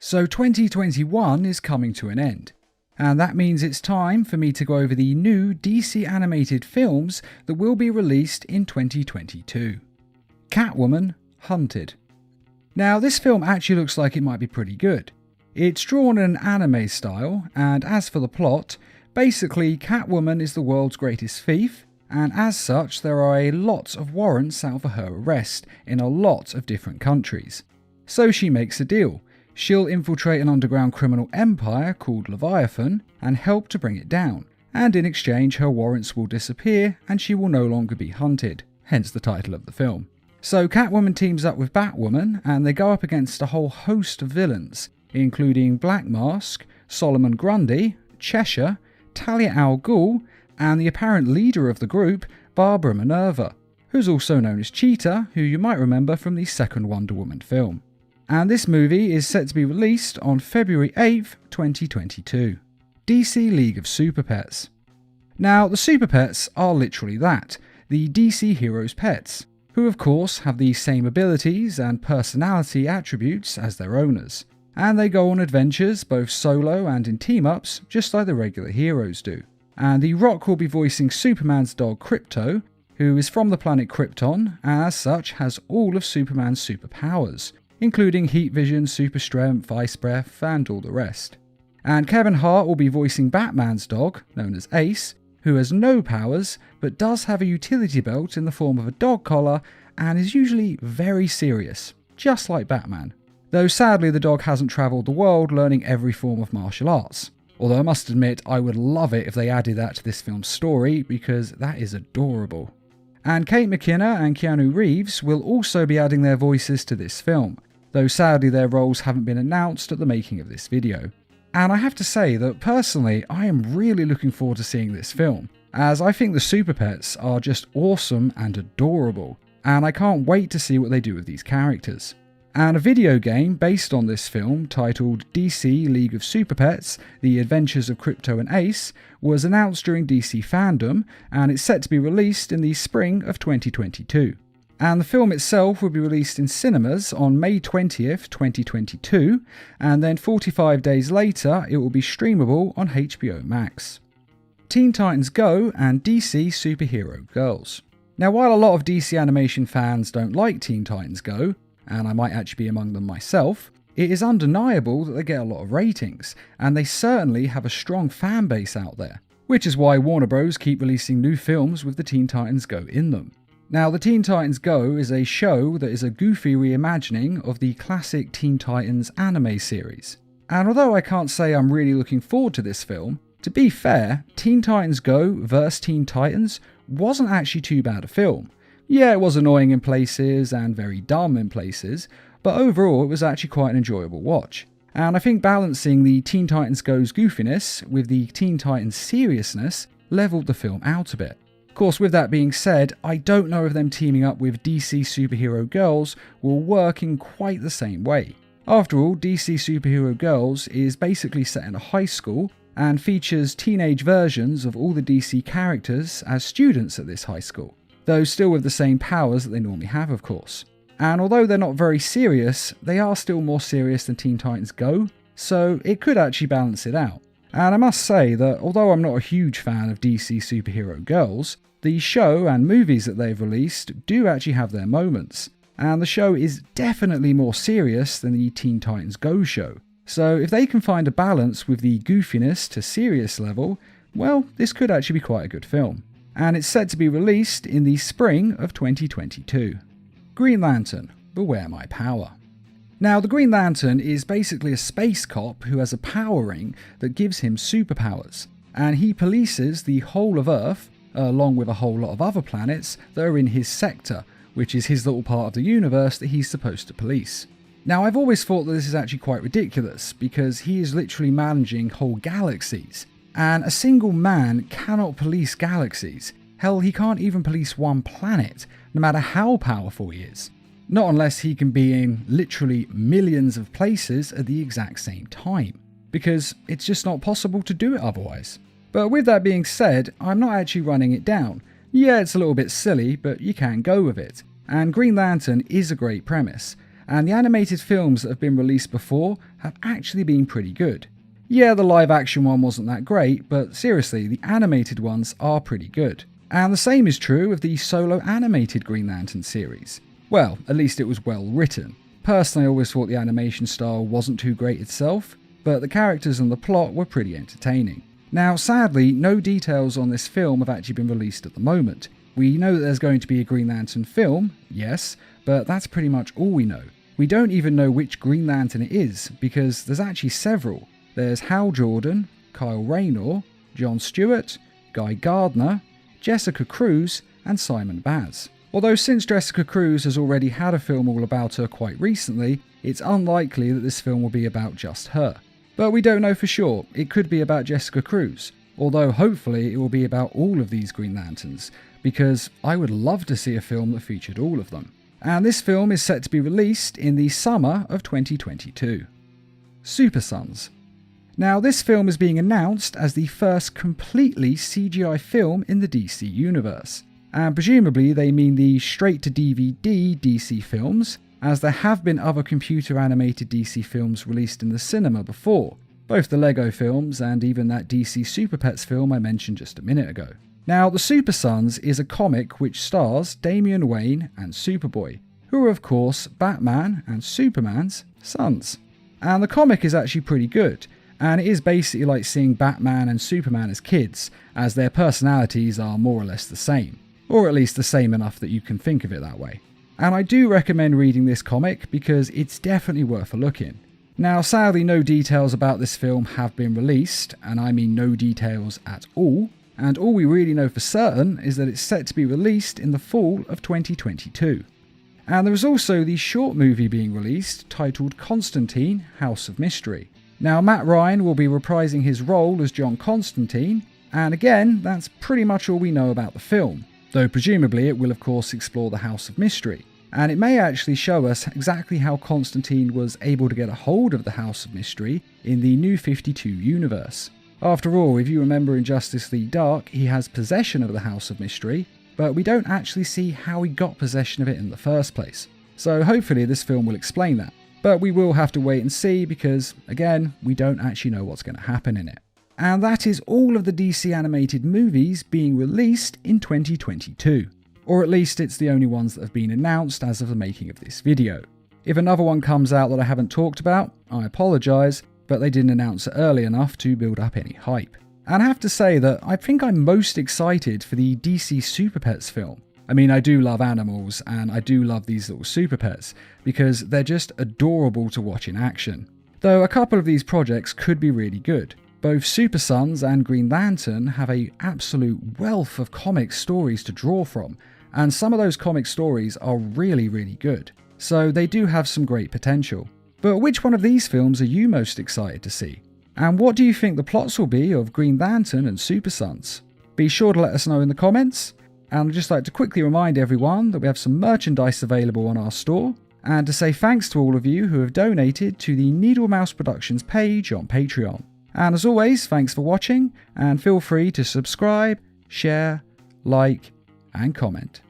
So 2021 is coming to an end, and that means it's time for me to go over the new DC animated films that will be released in 2022. Catwoman Hunted. Now this film actually looks like it might be pretty good. It's drawn in an anime style, and as for the plot, basically Catwoman is the world's greatest thief, and as such there are a lot of warrants out for her arrest in a lot of different countries. So she makes a deal. She'll infiltrate an underground criminal empire called Leviathan and help to bring it down, and in exchange her warrants will disappear and she will no longer be hunted, hence the title of the film. So Catwoman teams up with Batwoman and they go up against a whole host of villains, including Black Mask, Solomon Grundy, Cheshire, Talia al Ghul, and the apparent leader of the group, Barbara Minerva, who's also known as Cheetah, who you might remember from the second Wonder Woman film. And this movie is set to be released on February 8th, 2022. DC League of Super Pets. Now, the Super Pets are literally that, the DC heroes' pets, who of course have the same abilities and personality attributes as their owners, and they go on adventures both solo and in team-ups just like the regular heroes do. And The Rock will be voicing Superman's dog Krypto, who is from the planet Krypton and as such has all of Superman's superpowers, including heat vision, super strength, ice breath, and all the rest. And Kevin Hart will be voicing Batman's dog, known as Ace, who has no powers, but does have a utility belt in the form of a dog collar, and is usually very serious, just like Batman. Though sadly the dog hasn't travelled the world learning every form of martial arts. Although I must admit, I would love it if they added that to this film's story, because that is adorable. And Kate McKinnon and Keanu Reeves will also be adding their voices to this film, though sadly their roles haven't been announced at the making of this video. And I have to say that personally I am really looking forward to seeing this film, as I think the Super Pets are just awesome and adorable, and I can't wait to see what they do with these characters. And a video game based on this film titled DC League of Super Pets, The Adventures of Krypto and Ace was announced during DC Fandom, and it's set to be released in the spring of 2022. And the film itself will be released in cinemas on May 20th, 2022, and then 45 days later it will be streamable on HBO Max. Teen Titans Go and DC Superhero Girls. Now while a lot of DC animation fans don't like Teen Titans Go, and I might actually be among them myself, it is undeniable that they get a lot of ratings, and they certainly have a strong fan base out there, which is why Warner Bros. Keep releasing new films with the Teen Titans Go in them. Now, the Teen Titans Go is a show that is a goofy reimagining of the classic Teen Titans anime series. And although I can't say I'm really looking forward to this film, to be fair, Teen Titans Go vs Teen Titans wasn't actually too bad a film. Yeah, it was annoying in places and very dumb in places, but overall it was actually quite an enjoyable watch. And I think balancing the Teen Titans Go's goofiness with the Teen Titans seriousness leveled the film out a bit. Of course, with that being said, I don't know if them teaming up with DC Superhero Girls will work in quite the same way. After all, DC Superhero Girls is basically set in a high school and features teenage versions of all the DC characters as students at this high school, though still with the same powers that they normally have, of course. And although they're not very serious, they are still more serious than Teen Titans Go, so it could actually balance it out. And I must say that although I'm not a huge fan of DC Superhero Girls, the show and movies that they've released do actually have their moments, and the show is definitely more serious than the Teen Titans Go show. So if they can find a balance with the goofiness to serious level, well, this could actually be quite a good film. And it's set to be released in the spring of 2022. Green Lantern, Beware My Power. Now, the Green Lantern is basically a space cop who has a power ring that gives him superpowers, and he polices the whole of Earth, along with a whole lot of other planets that are in his sector, which is his little part of the universe that he's supposed to police. Now, I've always thought that this is actually quite ridiculous, because he is literally managing whole galaxies, and a single man cannot police galaxies. Hell, he can't even police one planet, no matter how powerful he is. Not unless he can be in literally millions of places at the exact same time, because it's just not possible to do it otherwise. But with that being said, I'm not actually running it down. Yeah, it's a little bit silly, but you can go with it. And Green Lantern is a great premise, and the animated films that have been released before have actually been pretty good. Yeah, the live action one wasn't that great, but seriously, the animated ones are pretty good. And the same is true of the solo animated Green Lantern series. Well, at least it was well written. Personally, I always thought the animation style wasn't too great itself, but the characters and the plot were pretty entertaining. Now, sadly, no details on this film have actually been released at the moment. We know that there's going to be a Green Lantern film, yes, but that's pretty much all we know. We don't even know which Green Lantern it is, because there's actually several. There's Hal Jordan, Kyle Rayner, John Stewart, Guy Gardner, Jessica Cruz, and Simon Baz. Although since Jessica Cruz has already had a film all about her quite recently, it's unlikely that this film will be about just her. But we don't know for sure. It could be about Jessica Cruz, although hopefully it will be about all of these Green Lanterns, because I would love to see a film that featured all of them. And this film is set to be released in the summer of 2022. Super Sons. Now, this film is being announced as the first completely CGI film in the DC universe, and presumably they mean the straight-to-DVD DC films, as there have been other computer-animated DC films released in the cinema before, both the Lego films and even that DC Super Pets film I mentioned just a minute ago. Now, The Super Sons is a comic which stars Damian Wayne and Superboy, who are of course Batman and Superman's sons. And the comic is actually pretty good, and it is basically like seeing Batman and Superman as kids, as their personalities are more or less the same. Or at least the same enough that you can think of it that way. And I do recommend reading this comic because it's definitely worth a look in. Now, sadly, no details about this film have been released, and I mean no details at all, and all we really know for certain is that it's set to be released in the fall of 2022. And there is also the short movie being released titled Constantine, House of Mystery. Now, Matt Ryan will be reprising his role as John Constantine, and again, that's pretty much all we know about the film, though presumably it will of course explore the House of Mystery, and it may actually show us exactly how Constantine was able to get a hold of the House of Mystery in the New 52 universe. After all, if you remember in Justice League Dark, he has possession of the House of Mystery, but we don't actually see how he got possession of it in the first place. So hopefully this film will explain that. But we will have to wait and see because, again, we don't actually know what's going to happen in it. And that is all of the DC animated movies being released in 2022. Or at least it's the only ones that have been announced as of the making of this video. If another one comes out that I haven't talked about, I apologise, but they didn't announce it early enough to build up any hype. And I have to say that I think I'm most excited for the DC Super Pets film. I mean, I do love animals, and I do love these little super pets, because they're just adorable to watch in action. Though a couple of these projects could be really good. Both Super Sons and Green Lantern have an absolute wealth of comic stories to draw from, and some of those comic stories are really, really good. So they do have some great potential. But which one of these films are you most excited to see? And what do you think the plots will be of Green Lantern and Super Sons? Be sure to let us know in the comments. And I'd just like to quickly remind everyone that we have some merchandise available on our store, and to say thanks to all of you who have donated to the Needle Mouse Productions page on Patreon. And as always, thanks for watching, and feel free to subscribe, share, like, and comment.